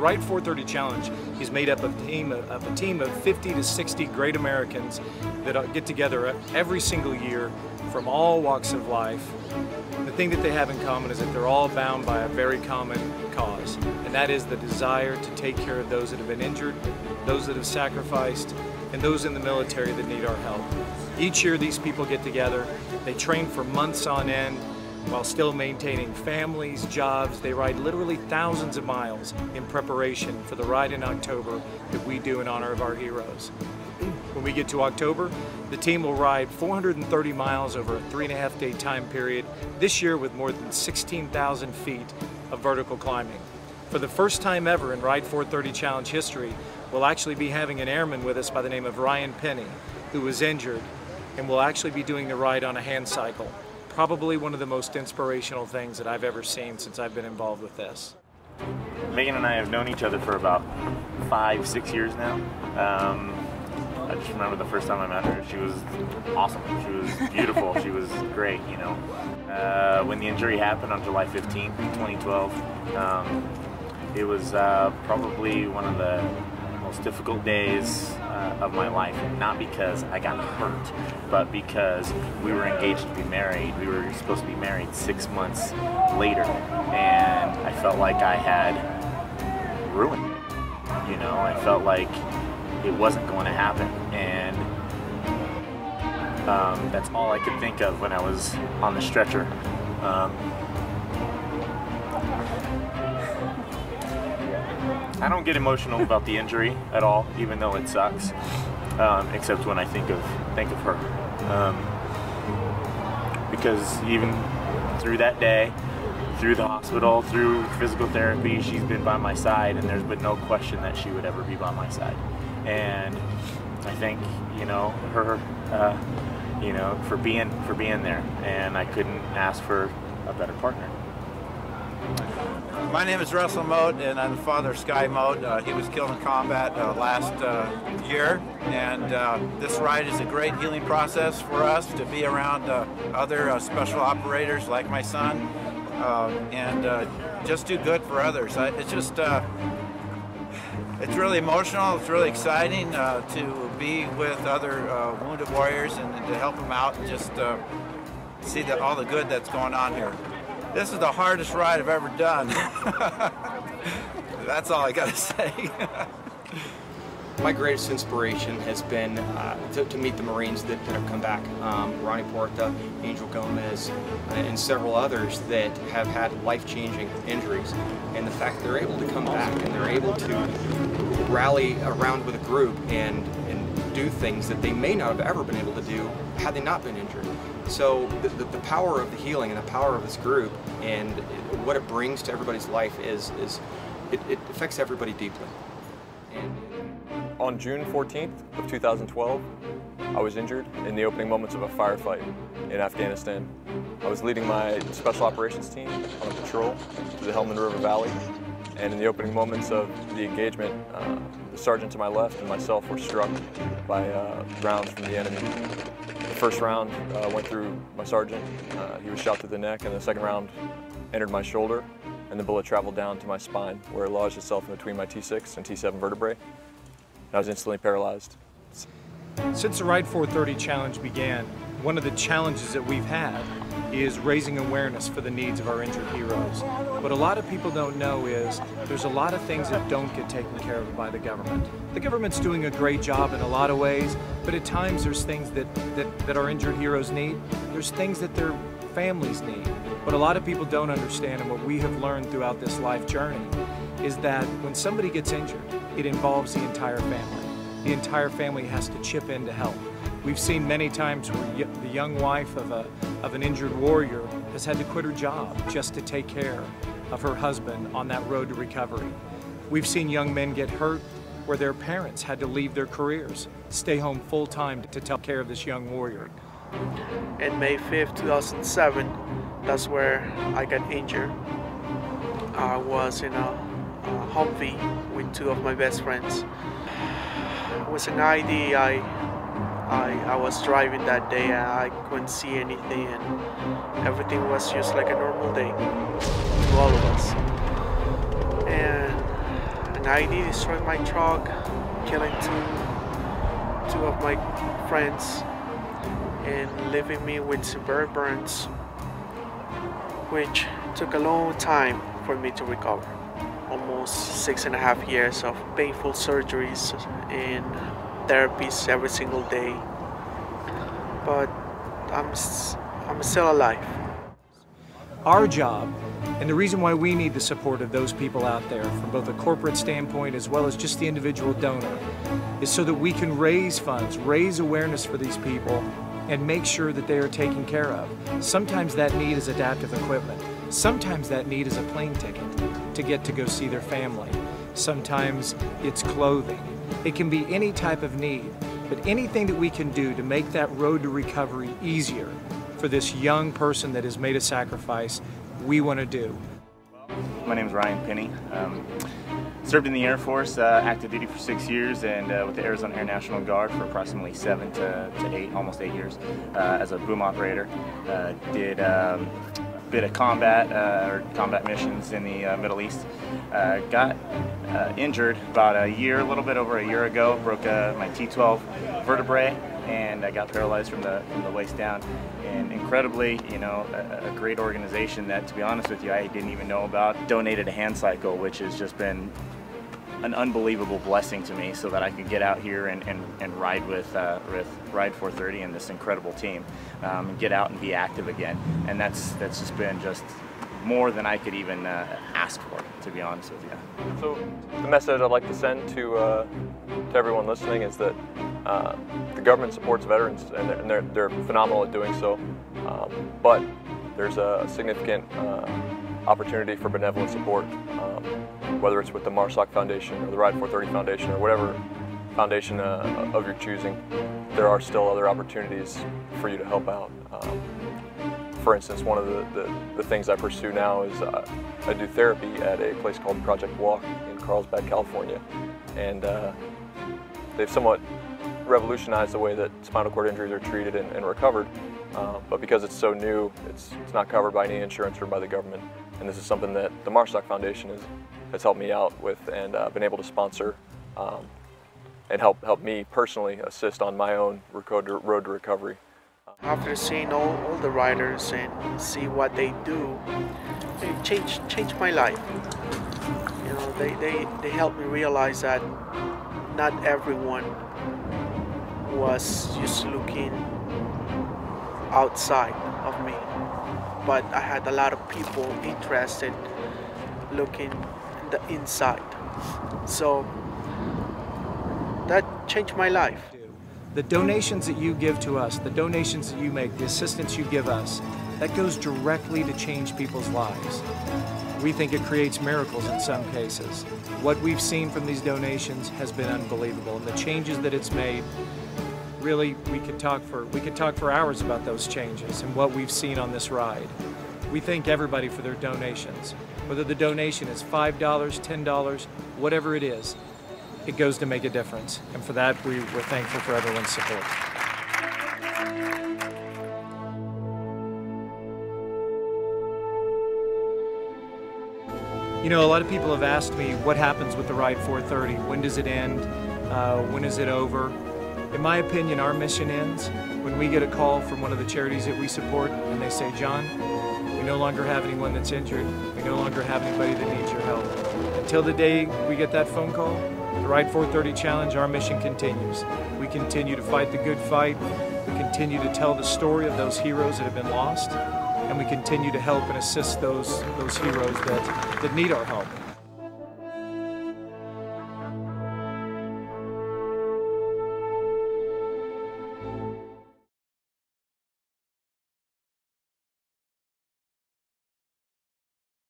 Ride430 Challenge is made up of a team of 50 to 60 great Americans that get together every single year from all walks of life. The thing that they have in common is that they're all bound by a very common cause, and that is the desire to take care of those that have been injured, those that have sacrificed, and those in the military that need our help. Each year these people get together, they train for months on end while still maintaining families, jobs. They ride literally thousands of miles in preparation for the ride in October that we do in honor of our heroes. When we get to October, the team will ride 430 miles over a 3.5-day time period, this year with more than 16,000 feet of vertical climbing. For the first time ever in Ride430 Challenge history, we'll actually be having an airman with us by the name of Ryan Pinney, who was injured, and will actually be doing the ride on a hand cycle. Probably one of the most inspirational things that I've ever seen since I've been involved with this. Megan and I have known each other for about 5-6 years now. I just remember the first time I met her. She was awesome. She was beautiful. She was great, you know. When the injury happened on July 15th, 2012, it was probably one of the most difficult days of my life. Not because I got hurt, but because we were engaged to be married. We were supposed to be married 6 months later, and I felt like I had ruined it. You know, I felt like it wasn't going to happen, and that's all I could think of when I was on the stretcher. I don't get emotional about the injury at all, even though it sucks, except when I think of her, because even through that day, through the hospital, through physical therapy, she's been by my side, and there's been no question that she would ever be by my side. And I thank, you know, her, you know, for being there, and I couldn't ask for a better partner. My name is Russell Moat, and I'm the father of Sky Moat. He was killed in combat last year, and this ride is a great healing process for us to be around other special operators like my son, and just do good for others. It's just it's really emotional. It's really exciting to be with other wounded warriors and to help them out and just see all the good that's going on here. This is the hardest ride I've ever done. That's all I gotta say. My greatest inspiration has been to meet the Marines that have come back. Ronnie Porta, Angel Gomez, and several others that have had life-changing injuries. And the fact that they're able to come back and they're able to rally around with a group and do things that they may not have ever been able to do had they not been injured. So the power of the healing and the power of this group and what it brings to everybody's life is it affects everybody deeply. On June 14th of 2012, I was injured in the opening moments of a firefight in Afghanistan. I was leading my special operations team on a patrol to the Helmand River Valley, and in the opening moments of the engagement, the sergeant to my left and myself were struck by rounds from the enemy. The first round went through my sergeant. He was shot through the neck, and the second round entered my shoulder, and the bullet traveled down to my spine, where it lodged itself in between my T6 and T7 vertebrae. I was instantly paralyzed. Since the Ride430 Challenge began, one of the challenges that we've had is raising awareness for the needs of our injured heroes. What a lot of people don't know is there's a lot of things that don't get taken care of by the government. The government's doing a great job in a lot of ways, but at times there's things that our injured heroes need. There's things that their families need. What a lot of people don't understand, and what we have learned throughout this life journey, is that when somebody gets injured, it involves the entire family. The entire family has to chip in to help. We've seen many times where the young wife of an injured warrior has had to quit her job just to take care of her husband on that road to recovery. We've seen young men get hurt where their parents had to leave their careers, stay home full-time to take care of this young warrior. In May 5th, 2007, that's where I got injured. I was in a Humvee with two of my best friends. It was an ID. I was driving that day and I couldn't see anything, and everything was just like a normal day to all of us. And an ID destroyed my truck, killing two of my friends, and leaving me with severe burns, which took a long time for me to recover. Almost 6.5 years of painful surgeries and therapies every single day, but I'm still alive. Our job, and the reason why we need the support of those people out there from both a corporate standpoint as well as just the individual donor, is so that we can raise funds, raise awareness for these people, and make sure that they are taken care of. Sometimes that need is adaptive equipment. Sometimes that need is a plane ticket to get to go see their family. Sometimes it's clothing. It can be any type of need, but anything that we can do to make that road to recovery easier for this young person that has made a sacrifice, we want to do. My name is Ryan Pinney. Served in the Air Force, active duty for 6 years, and with the Arizona Air National Guard for approximately 7 to 8, almost 8 years, as a boom operator. Did a bit of combat missions in the Middle East. Got injured about a little bit over a year ago. Broke my T12 vertebrae, and I got paralyzed from the waist down. And incredibly, you know, a great organization that, to be honest with you, I didn't even know about, donated a hand cycle, which has just been an unbelievable blessing to me, so that I could get out here and ride with Ride430 and this incredible team, and get out and be active again. And that's just been just more than I could even ask for, to be honest with you. So the message I'd like to send to everyone listening is that the government supports veterans, and they're phenomenal at doing so, but there's a significant opportunity for benevolent support, whether it's with the MARSOC Foundation or the Ride430 Foundation or whatever foundation of your choosing. There are still other opportunities for you to help out. For instance, one of the things I pursue now is I do therapy at a place called Project Walk in Carlsbad, California, and they've somewhat revolutionized the way that spinal cord injuries are treated and recovered, but because it's so new, it's not covered by any insurance or by the government. And this is something that the MARSOC Foundation has helped me out with, and been able to sponsor and help me personally assist on my own road to recovery. After seeing all the riders and see what they do, it changed my life. You know, they helped me realize that not everyone was just looking outside of me, but I had a lot of people interested looking in the inside. So that changed my life. The donations that you give to us, the donations that you make, the assistance you give us, that goes directly to change people's lives. We think it creates miracles in some cases. What we've seen from these donations has been unbelievable, and the changes that it's made, really, we could talk for hours about those changes and what we've seen on this ride. We thank everybody for their donations. Whether the donation is $5, $10, whatever it is, it goes to make a difference. And for that, we're thankful for everyone's support. You know, a lot of people have asked me what happens with the Ride430. When does it end? When is it over? In my opinion, our mission ends when we get a call from one of the charities that we support and they say, John, we no longer have anyone that's injured. We no longer have anybody that needs your help. Until the day we get that phone call, the Ride430 Challenge, our mission continues. We continue to fight the good fight. We continue to tell the story of those heroes that have been lost. And we continue to help and assist those heroes that need our help.